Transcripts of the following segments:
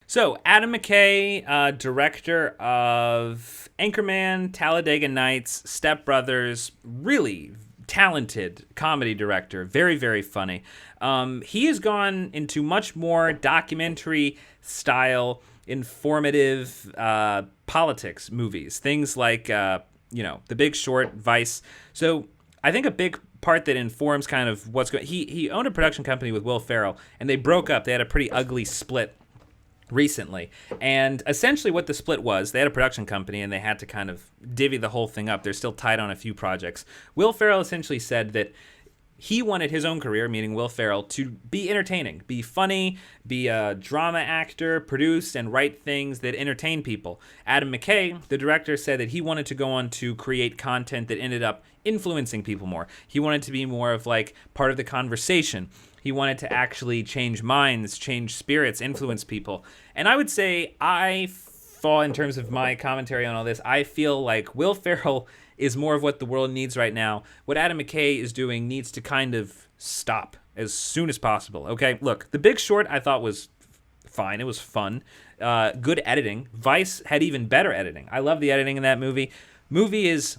So, Adam McKay, director of Anchorman, Talladega Nights, Step Brothers, really talented comedy director, very, very funny. He has gone into much more documentary style, informative politics movies, things like, The Big Short, Vice. So, I think a big part that informs kind of what's going. He owned a production company with Will Ferrell, and they broke up. They had a pretty ugly split recently. And essentially what the split was, they had a production company and they had to kind of divvy the whole thing up. They're still tied on a few projects. Will Ferrell essentially said that he wanted his own career, meaning Will Ferrell, to be entertaining, be funny, be a drama actor, produce and write things that entertain people. Adam McKay, the director, said that he wanted to go on to create content that ended up influencing people more. He wanted to be more of like part of the conversation. He wanted to actually change minds, change spirits, influence people. And I would say in terms of my commentary on all this, I feel like Will Ferrell is more of what the world needs right now. What Adam McKay is doing needs to kind of stop as soon as possible. Okay, look, The Big Short I thought was fine. It was fun. Good editing. Vice had even better editing. I love the editing in that movie. Movie is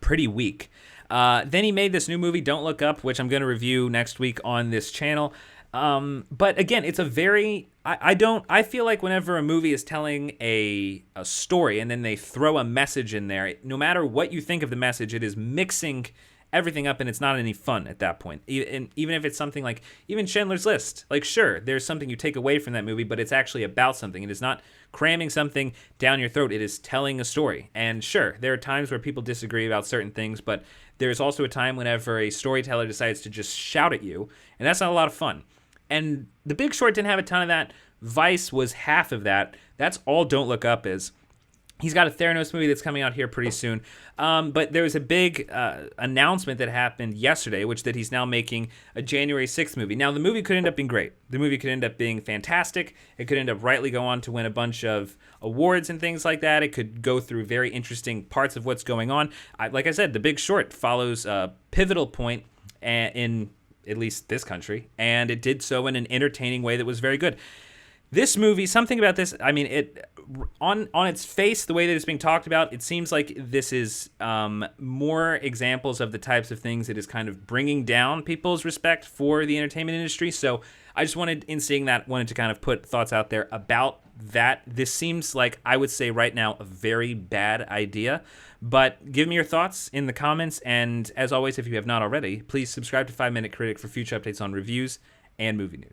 pretty weak. Then he made this new movie, Don't Look Up, which I'm going to review next week on this channel. But again, it's a very... I feel like whenever a movie is telling a story and then they throw a message in there, no matter what you think of the message, it is mixing everything up and it's not any fun at that point. And even if it's something like, even Schindler's List, like sure, there's something you take away from that movie, but it's actually about something. It is not cramming something down your throat. It is telling a story. And sure, there are times where people disagree about certain things, but there's also a time whenever a storyteller decides to just shout at you, and that's not a lot of fun. And The Big Short didn't have a ton of that. Vice was half of that. That's all Don't Look Up is. He's got a Theranos movie that's coming out here pretty soon. But there was a big announcement that happened yesterday, which that he's now making a January 6th movie. Now, the movie could end up being great. The movie could end up being fantastic. It could end up rightly go on to win a bunch of awards and things like that. It could go through very interesting parts of what's going on. Like I said, The Big Short follows a pivotal point in at least this country, and it did so in an entertaining way that was very good. This movie, something about this, I mean, it on its face, the way that it's being talked about, it seems like this is more examples of the types of things that is kind of bringing down people's respect for the entertainment industry. So I just wanted to kind of put thoughts out there about that. This seems like, I would say right now, a very bad idea. But give me your thoughts in the comments. And as always, if you have not already, please subscribe to 5 Minute Critic for future updates on reviews and movie news.